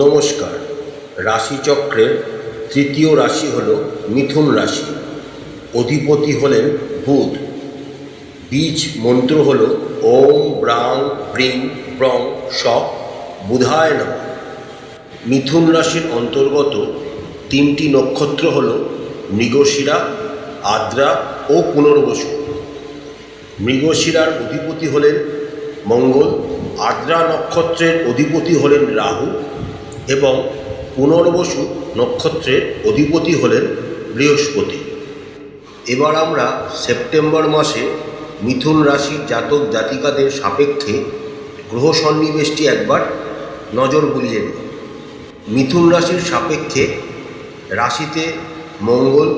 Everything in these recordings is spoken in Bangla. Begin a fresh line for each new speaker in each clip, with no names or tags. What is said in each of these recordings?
নমস্কার। রাশিচক্রের তৃতীয় রাশি হল মিথুন রাশি। অধিপতি হলেন বুধ। বীজ মন্ত্র হল ওম ব্রাং ব্রিং ব্রং স বুধায় নমঃ। মিথুন রাশির অন্তর্গত তিনটি নক্ষত্র হল মৃগশিরা, আদ্রা ও পুনর্বসু। মৃগশিরার অধিপতি হলেন মঙ্গল, আদ্রা নক্ষত্রের অধিপতি হলেন রাহু এবং পুনর্বসু নক্ষত্রের অধিপতি হলেন বৃহস্পতি। এবার আমরা সেপ্টেম্বর মাসে মিথুন রাশির জাতক জাতিকাদের সাপেক্ষে গ্রহ সন্নিবেশটি একবার নজর বুলিয়ে নিই। মিথুন রাশির সাপেক্ষে রাশিতে মঙ্গল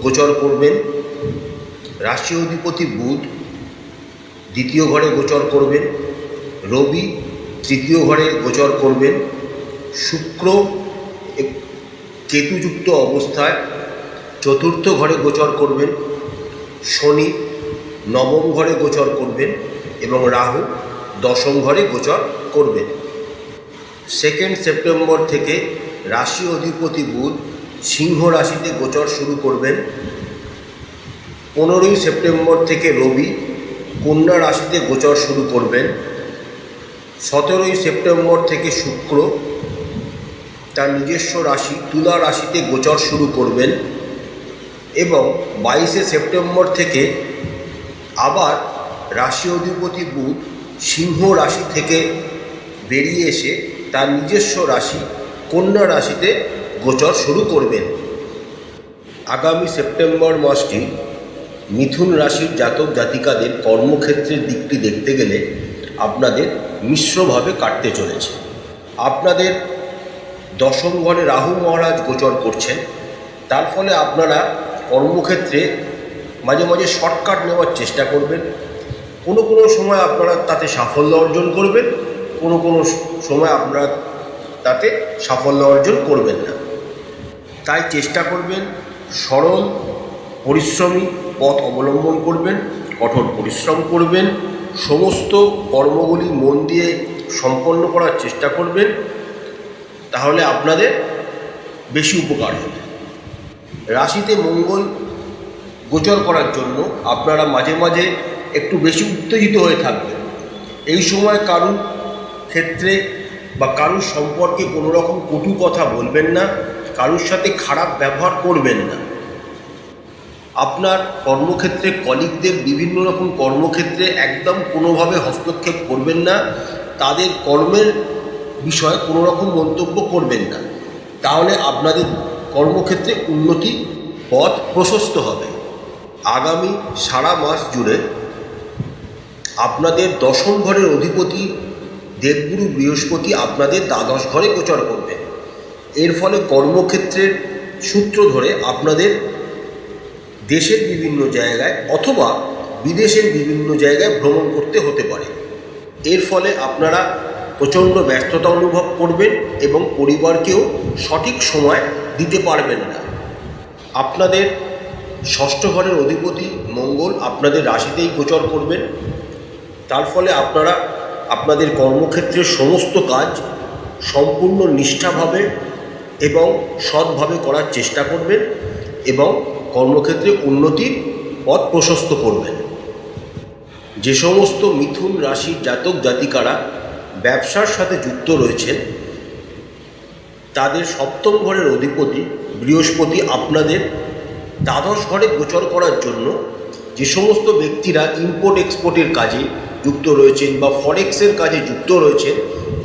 গোচর করবেন, রাশি অধিপতি বুধ দ্বিতীয় ঘরে গোচর করবেন, রবি তৃতীয় ঘরে গোচর করবেন, শুক্র কেতুযুক্ত অবস্থায় চতুর্থ ঘরে গোচর করবেন, শনি নবম ঘরে গোচর করবেন এবং রাহু দশম ঘরে গোচর করবেন। 2 সেপ্টেম্বর থেকে রাশি অধিপতি বুধ সিংহ রাশিতে গোচর শুরু করবেন। 15 সেপ্টেম্বর থেকে রবি কন্যা রাশিতে গোচর শুরু করবেন। 17 সেপ্টেম্বর থেকে শুক্র তার নিজস্ব রাশি তুলা রাশিতে গোচর শুরু করবেন এবং 22 সেপ্টেম্বর থেকে আবার রাশি অধিপতি বুধ সিংহ রাশি থেকে বেরিয়ে এসে তার নিজস্ব রাশি কন্যা রাশিতে গোচর শুরু করবেন। আগামী সেপ্টেম্বর মাসটি মিথুন রাশির জাতক জাতিকাদের কর্মক্ষেত্রের দিকটি দেখতে গেলে আপনাদের মিশ্রভাবে কাটতে চলেছে। আপনাদের দশম ঘরে রাহু মহারাজ গোচর করছেন, তার ফলে আপনারা কর্মক্ষেত্রে মাঝে মাঝে শর্টকাট নেওয়ার চেষ্টা করবেন। কোনো সময় আপনারা তাতে সাফল্য অর্জন করবেন, কোনো সময় আপনারা তাতে সাফল্য অর্জন করবেন না। তাই চেষ্টা করবেন সরল পরিশ্রমী পথ অবলম্বন করবেন, কঠোর পরিশ্রম করবেন, সমস্ত কর্মগুলি মন দিয়ে সম্পন্ন করার চেষ্টা করবেন, তাহলে আপনাদের বেশি উপকার হবে। রাশিতে মঙ্গল গোচর করার জন্য আপনারা মাঝে মাঝে একটু বেশি উত্তেজিত হয়ে থাকবেন। এই সময় কারুর ক্ষেত্রে বা কারুর সম্পর্কে কোনো রকম কটু কথা বলবেন না, কারুর সাথে খারাপ ব্যবহার করবেন না। আপনার কর্মক্ষেত্রে কলিগদের বিভিন্ন রকম কর্মক্ষেত্রে একদম কোনোভাবে হস্তক্ষেপ করবেন না, তাদের কর্মের বিষয়ে কোনো রকম মন্তব্য করবেন না, তাহলে আপনাদের কর্মক্ষেত্রে উন্নতি পথ প্রশস্ত হবে। আগামী সারা মাস জুড়ে আপনাদের দশম ঘরের অধিপতি দেবগুরু বৃহস্পতি আপনাদের দ্বাদশ ঘরে গোচর করবে। এর ফলে কর্মক্ষেত্রের সূত্র ধরে আপনাদের দেশের বিভিন্ন জায়গায় অথবা বিদেশের বিভিন্ন জায়গায় ভ্রমণ করতে হতে পারে। এর ফলে আপনারা প্রচণ্ড ব্যস্ততা অনুভব করবেন এবং পরিবারকেও সঠিক সময় দিতে পারবেন না। আপনাদের ষষ্ঠ ঘরের অধিপতি মঙ্গল আপনাদের রাশিতেই গোচর করবেন, তার ফলে আপনারা আপনাদের কর্মক্ষেত্রের সমস্ত কাজ সম্পূর্ণ নিষ্ঠাভাবে এবং সৎভাবে করার চেষ্টা করবেন এবং কর্মক্ষেত্রে উন্নতির পথ প্রশস্ত করবেন। যে সমস্ত মিথুন রাশির জাতক জাতিকারা ব্যবসার সাথে যুক্ত রয়েছেন, তাদের সপ্তম ঘরের অধিপতি বৃহস্পতি আপনাদের দ্বাদশ ঘরে গোচর করার জন্য যে সমস্ত ব্যক্তিরা ইম্পোর্ট এক্সপোর্টের কাজে যুক্ত রয়েছেন বা ফরেক্সের কাজে যুক্ত রয়েছেন,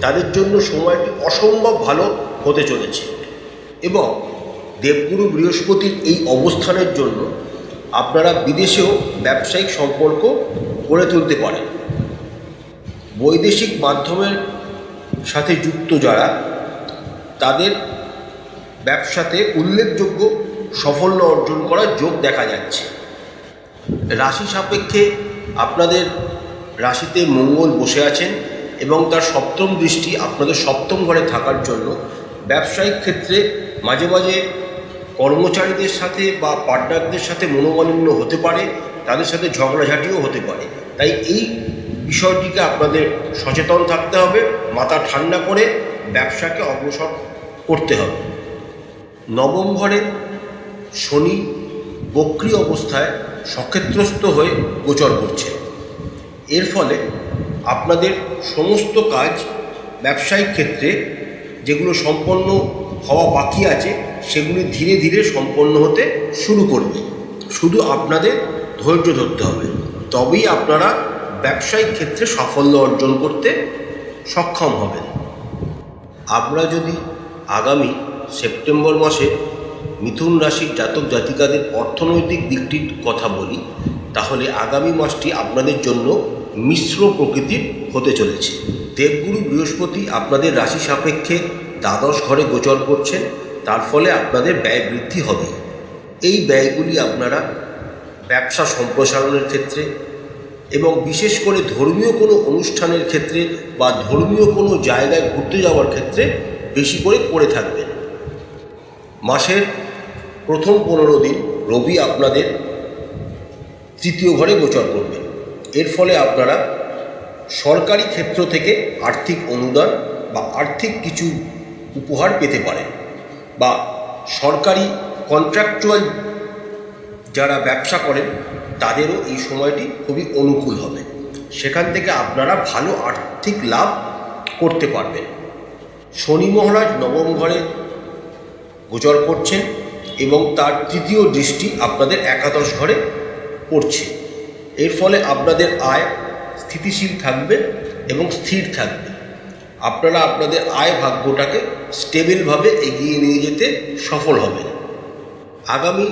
তাদের জন্য সময়টি অসম্ভব ভালো হতে চলেছে এবং দেবগুরু বৃহস্পতির এই অবস্থানের জন্য আপনারা বিদেশেও ব্যবসায়িক সম্পর্ক গড়ে তুলতে পারেন। বৈদেশিক মাধ্যমের সাথে যুক্ত যারা, তাদের ব্যবসাতে উল্লেখযোগ্য সাফল্য অর্জন করার যোগ দেখা যাচ্ছে। রাশি সাপেক্ষে আপনাদের রাশিতে মঙ্গল বসে আছেন এবং তার সপ্তম দৃষ্টি আপনাদের সপ্তম ঘরে থাকার জন্য ব্যবসায়িক ক্ষেত্রে মাঝে মাঝে কর্মচারীদের সাথে বা পার্টনারদের সাথে মনোমালিন্য হতে পারে, তাদের সাথে ঝগড়াঝাটিও হতে পারে। তাই এই বিষয়টিকে আপনাদের সচেতন থাকতে হবে, মাথা ঠান্ডা করে ব্যবসাকে অগ্রসর করতে হবে। নবম ঘরে শনি বক্রী অবস্থায় সক্ষেত্রস্থ হয়ে গোচর করছে। এর ফলে আপনাদের সমস্ত কাজ ব্যবসায়িক ক্ষেত্রে যেগুলো সম্পন্ন হওয়া বাকি আছে সেগুলি ধীরে ধীরে সম্পন্ন হতে শুরু করবে। শুধু আপনাদের ধৈর্য ধরতে হবে, তবেই আপনারা ব্যবসায়িক ক্ষেত্রে সাফল্য অর্জন করতে সক্ষম হবেন। আমরা যদি আগামী সেপ্টেম্বর মাসে মিথুন রাশির জাতক জাতিকাদের অর্থনৈতিক দিকটির কথা বলি, তাহলে আগামী মাসটি আপনাদের জন্য মিশ্র প্রকৃতির হতে চলেছে। দেবগুরু বৃহস্পতি আপনাদের রাশি সাপেক্ষে দ্বাদশ ঘরে গোচর করছেন, তার ফলে আপনাদের ব্যয় বৃদ্ধি হবে। এই ব্যয়গুলি আপনারা ব্যবসা সম্প্রসারণের ক্ষেত্রে এবং বিশেষ করে ধর্মীয় কোনো অনুষ্ঠানের ক্ষেত্রে বা ধর্মীয় কোনো জায়গায় ঘুরতে যাওয়ার ক্ষেত্রে বেশি করে থাকবেন। মাসের প্রথম 15 দিন রবি আপনাদের তৃতীয় ঘরে গোচর করবেন। এর ফলে আপনারা সরকারি ক্ষেত্র থেকে আর্থিক অনুদান বা আর্থিক কিছু উপহার পেতে পারেন, বা সরকারি কন্ট্রাকচুয়াল যারা ব্যবসা করেন তাদেরও এই সময়টি খুবই অনুকূল হবে। সেখান থেকে আপনারা ভালো আর্থিক লাভ করতে পারবেন। শনি মহারাজ নবম ঘরে গোচর করছেন এবং তার তৃতীয় দৃষ্টি আপনাদের একাদশ ঘরে পড়ছে। এর ফলে আপনাদের আয় স্থিতিশীল থাকবে এবং স্থির থাকবে। আপনারা আপনাদের আয় ভাগ্যটাকে স্টেবলভাবে এগিয়ে নিয়ে যেতে সফল হবেন। আগামী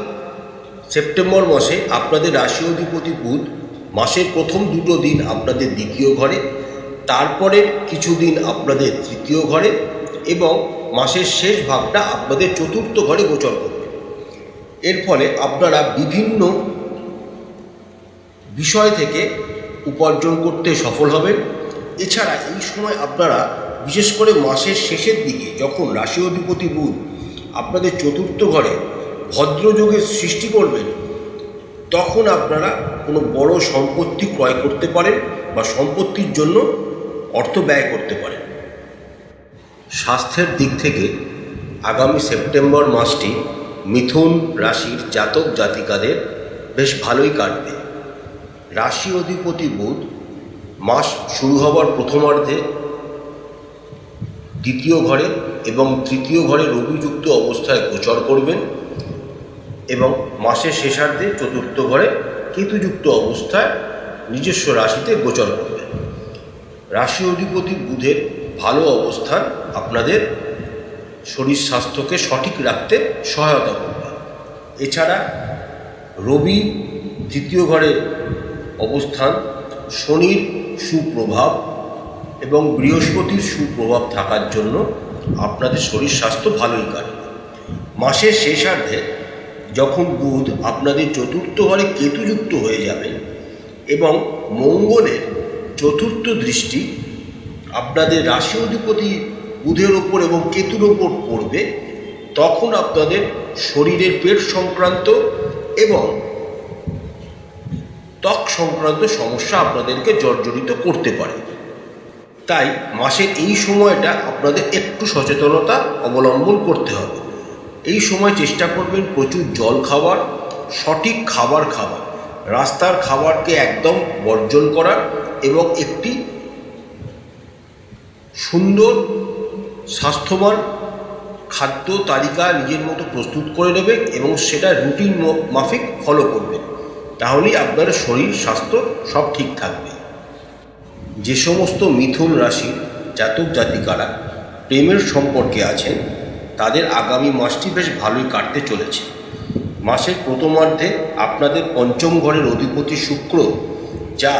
সেপ্টেম্বর মাসে আপনাদের রাশি অধিপতি বুধ মাসের প্রথম 2 দিন আপনাদের দ্বিতীয় ঘরে, তারপরে কিছুদিন আপনাদের তৃতীয় ঘরে এবং মাসের শেষ ভাগটা আপনাদের চতুর্থ ঘরে গোচর করবে। এর ফলে আপনারা বিভিন্ন বিষয় থেকে উপার্জন করতে সফল হবেন। এছাড়া এই সময় আপনারা বিশেষ করে মাসের শেষের দিকে যখন রাশি অধিপতি বুধ আপনাদের চতুর্থ ঘরে ভদ্রযোগের সৃষ্টি করবেন, তখন আপনারা কোনো বড় সম্পত্তি ক্রয় করতে পারেন বা সম্পত্তির জন্য অর্থ ব্যয় করতে পারেন। স্বাস্থ্যের দিক থেকে আগামী সেপ্টেম্বর মাসটি মিথুন রাশির জাতক জাতিকাদের বেশ ভালোই কাটবে। রাশি অধিপতি বুধ মাস শুরু হবার প্রথমার্ধে দ্বিতীয় ঘরে এবং তৃতীয় ঘরে রবিযুক্ত অবস্থায় গোচর করবেন এবং মাসের শেষার্ধে চতুর্থ ঘরে কেতুযুক্ত অবস্থায় নিজস্ব রাশিতে গোচর করবেন। রাশি অধিপতি বুধের ভালো অবস্থান আপনাদের শরীর স্বাস্থ্যকে সঠিক রাখতে সহায়তা করবে। এছাড়া রবি তৃতীয় ঘরে অবস্থান, শনির সুপ্রভাব এবং বৃহস্পতির সুপ্রভাব থাকার জন্য আপনাদের শরীর স্বাস্থ্য ভালোই কাটবে। মাসের শেষার্ধে যখন বুধ আপনাদের চতুর্থ ঘরে কেতুযুক্ত হয়ে যাবে এবং মঙ্গলের চতুর্থ দৃষ্টি আপনাদের রাশি অধিপতি বুধের ওপর এবং কেতুর ওপর পড়বে, তখন আপনাদের শরীরের পেট সংক্রান্ত এবং ত্বক সংক্রান্ত সমস্যা আপনাদেরকে জর্জরিত করতে পারে। তাই মাসের এই সময়টা আপনাদের একটু সচেতনতা অবলম্বন করতে হবে। এই সময় চেষ্টা করবেন প্রচুর জল খাওয়ার, সঠিক খাবার খাওয়ার, রাস্তার খাবারকে একদম বর্জন করার এবং একটি সুন্দর স্বাস্থ্যবান খাদ্য তালিকা নিজের মতো প্রস্তুত করে নেবেন এবং সেটা রুটিন মাফিক ফলো করবেন। তাহলেই আপনার শরীর স্বাস্থ্য সব ঠিক থাকবে। যে সমস্ত মিথুন রাশির জাতক জাতিকারা প্রেমের সম্পর্কে আছেন তাদের আগামী মাসটি বেশ ভালোই কাটতে চলেছে। মাসের প্রথমার্ধে আপনাদের পঞ্চম ঘরের অধিপতি শুক্র, যা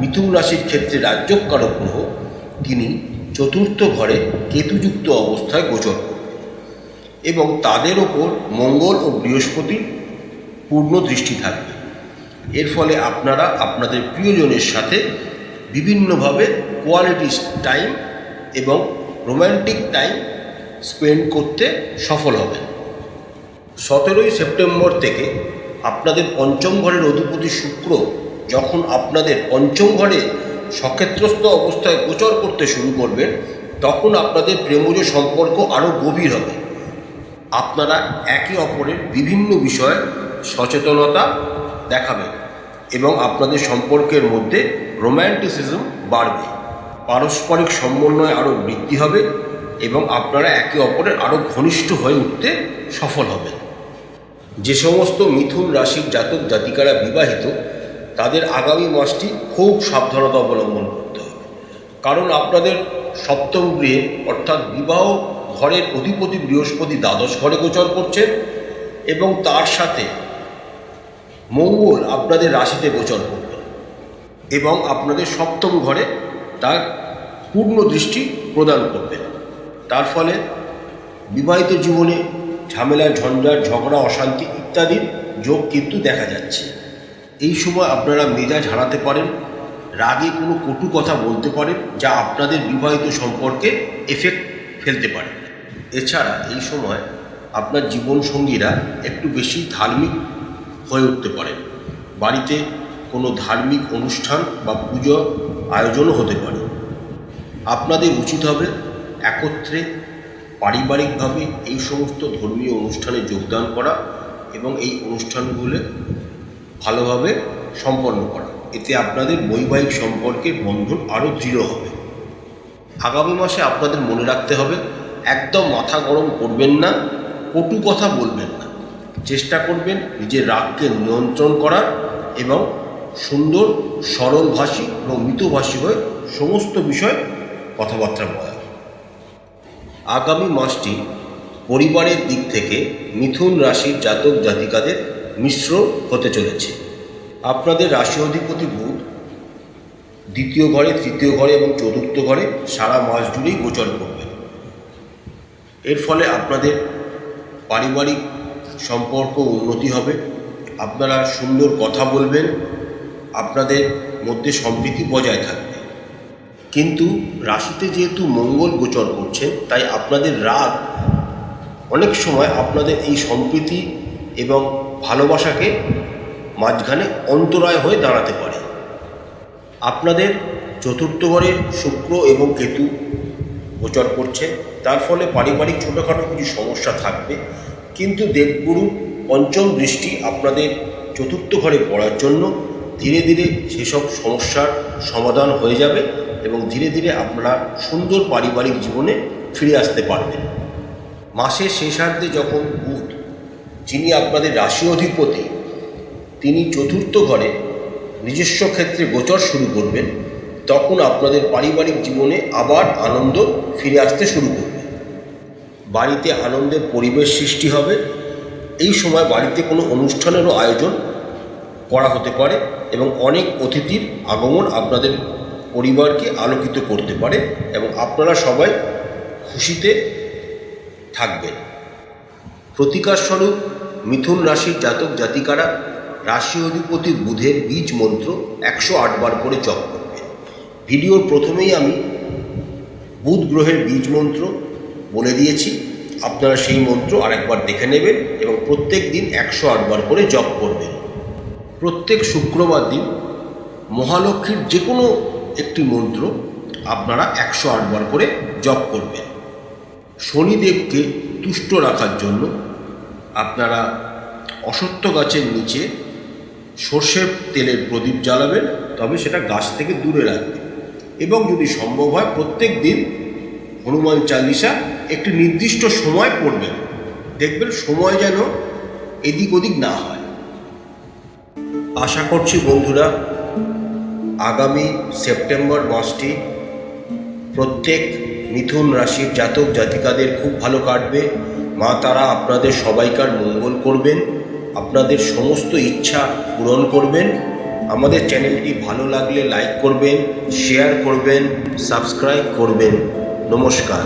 মিথুন রাশির ক্ষেত্রে রাজ্যকারক গ্রহ, তিনি চতুর্থ ঘরে কেতুযুক্ত অবস্থায় গোচর করবেন এবং তাদের ওপর মঙ্গল ও বৃহস্পতির পূর্ণ দৃষ্টি থাকবে। এর ফলে আপনারা আপনাদের প্রিয়জনের সাথে বিভিন্নভাবে কোয়ালিটি টাইম এবং রোম্যান্টিক টাইম স্পেন্ড করতে সফল হবেন। 17ই সেপ্টেম্বর থেকে আপনাদের পঞ্চম ঘরের অধিপতি শুক্র যখন আপনাদের পঞ্চম ঘরে সক্ষেত্রস্থ অবস্থায় গোচর করতে শুরু করবেন, তখন আপনাদের প্রেমজ সম্পর্ক আরও গভীর হবে। আপনারা একে অপরের বিভিন্ন বিষয়ে সচেতনতা দেখাবেন এবং আপনাদের সম্পর্কের মধ্যে রোম্যান্টিসিজম বাড়বে। পারস্পরিক সমন্বয় আরও বৃদ্ধি হবে এবং আপনারা একে অপরের আরও ঘনিষ্ঠ হয়ে উঠতে সফল হবেন। যে সমস্ত মিথুন রাশির জাতক জাতিকারা বিবাহিত, তাদের আগামী মাসটি খুব সাবধানতা অবলম্বন করতে হবে, কারণ আপনাদের সপ্তম গৃহে অর্থাৎ বিবাহ ঘরের অধিপতি বৃহস্পতি দ্বাদশ ঘরে গোচর করছেন এবং তার সাথে মঙ্গল আপনাদের রাশিতে গোচর করবে এবং আপনাদের সপ্তম ঘরে তার পূর্ণ দৃষ্টি প্রদান করবে। তার ফলে বিবাহিত জীবনে ঝামেলা, ঝঞ্ঝাট, ঝগড়া, অশান্তি ইত্যাদির যোগ কিন্তু দেখা যাচ্ছে। এই সময় আপনারা মেজাজ হারাতে পারেন, রাগে কোনো কটু কথা বলতে পারেন, যা আপনাদের বিবাহিত সম্পর্কে এফেক্ট ফেলতে পারে। এছাড়া এই সময় আপনার জীবনসঙ্গীরা একটু বেশি ধার্মিক হয়ে উঠতে পারেন। বাড়িতে কোনো ধার্মিক অনুষ্ঠান বা পুজো আয়োজনও হতে পারে। আপনাদের উচিত হবে একত্রে পারিবারিকভাবে এই সমস্ত ধর্মীয় অনুষ্ঠানে যোগদান করা এবং এই অনুষ্ঠানগুলো ভালোভাবে সম্পন্ন করা। এতে আপনাদের বৈবাহিক সম্পর্কের বন্ধন আরও দৃঢ় হবে। আগামী মাসে আপনাদের মনে রাখতে হবে, একদম মাথা গরম করবেন না, কটু কথা বলবেন না। চেষ্টা করবেন নিজের রাগকে নিয়ন্ত্রণ করার এবং সুন্দর সরলভাষী এবং মিতভাষী হয়ে সমস্ত বিষয় কথাবার্তা বলা। আগামী মাসটি পরিবারের দিক থেকে মিথুন রাশির জাতক জাতিকাদের মিশ্র হতে চলেছে। আপনাদের রাশি অধিপতি বুধ দ্বিতীয় ঘরে, তৃতীয় ঘরে এবং চতুর্থ ঘরে সারা মাস জুড়েই গোচর করবে। এর ফলে আপনাদের পারিবারিক সম্পর্ক উন্নতি হবে, আপনারা সুন্দর কথা বলবেন, আপনাদের মধ্যে সম্প্রীতি বজায় থাকবে। কিন্তু রাশিতে যেহেতু মঙ্গল গোচর করছে, তাই আপনাদের রাগ অনেক সময় আপনাদের এই সম্প্রীতি এবং ভালোবাসাকে মাঝখানে অন্তরায় হয়ে দাঁড়াতে পারে। আপনাদের চতুর্থ ঘরে শুক্র এবং কেতু গোচর করছে, তার ফলে পারিবারিক ছোটোখাটো কিছু সমস্যা থাকবে, কিন্তু দেবগুরু পঞ্চম দৃষ্টি আপনাদের চতুর্থ ঘরে পড়ার জন্য ধীরে ধীরে সেসব সমস্যার সমাধান হয়ে যাবে এবং ধীরে ধীরে আপনারা সুন্দর পারিবারিক জীবনে ফিরে আসতে পারবেন। মাসের শেষার্ধে যখন বুধ, যিনি আপনাদের রাশি অধিপতি, তিনি চতুর্থ ঘরে নিজস্ব ক্ষেত্রে গোচর শুরু করবেন, তখন আপনাদের পারিবারিক জীবনে আবার আনন্দ ফিরে আসতে শুরু করবে। বাড়িতে আনন্দের পরিবেশ সৃষ্টি হবে। এই সময় বাড়িতে কোনো অনুষ্ঠানেরও আয়োজন করা হতে পারে এবং অনেক অতিথির আগমন আপনাদের পরিবারকে আলোকিত করতে পারে এবং আপনারা সবাই খুশিতে থাকবেন। প্রতিকারস্বরূপ মিথুন রাশির জাতক জাতিকারা রাশি অধিপতি বুধের বীজ মন্ত্র 108 বার করে জপ করবেন। ভিডিওর প্রথমেই আমি বুধ গ্রহের বীজ মন্ত্র বলে দিয়েছি, আপনারা সেই মন্ত্র আরেকবার দেখে নেবেন এবং প্রত্যেক দিন 108 বার করে জপ করবেন। প্রত্যেক শুক্রবার দিন মহালক্ষ্মীর যে কোনো একটি মন্ত্র আপনারা 108 বার করে জপ করবেন। শনিদেবকে তুষ্ট রাখার জন্য আপনারা অশ্বত্থ গাছের নিচে সর্ষের তেলের প্রদীপ জ্বালাবেন, তবে সেটা গাছ থেকে দূরে রাখবেন এবং যদি সম্ভব হয় প্রত্যেক দিন হনুমান চালিসা একটি নির্দিষ্ট সময় পড়বেন। দেখবেন সময় যেন এদিক ওদিক না হয়। আশা করছি বন্ধুরা, আগামী সেপ্টেম্বর মাসটি প্রত্যেক মিথুন রাশির জাতক জাতিকাদের খুব ভালো কাটবে। মা তারা আপনাদের সবাইকার মঙ্গল করবেন, আপনাদের সমস্ত ইচ্ছা পূরণ করবেন। আমাদের চ্যানেলটি ভালো লাগলে লাইক করবেন, শেয়ার করবেন, সাবস্ক্রাইব করবেন। নমস্কার।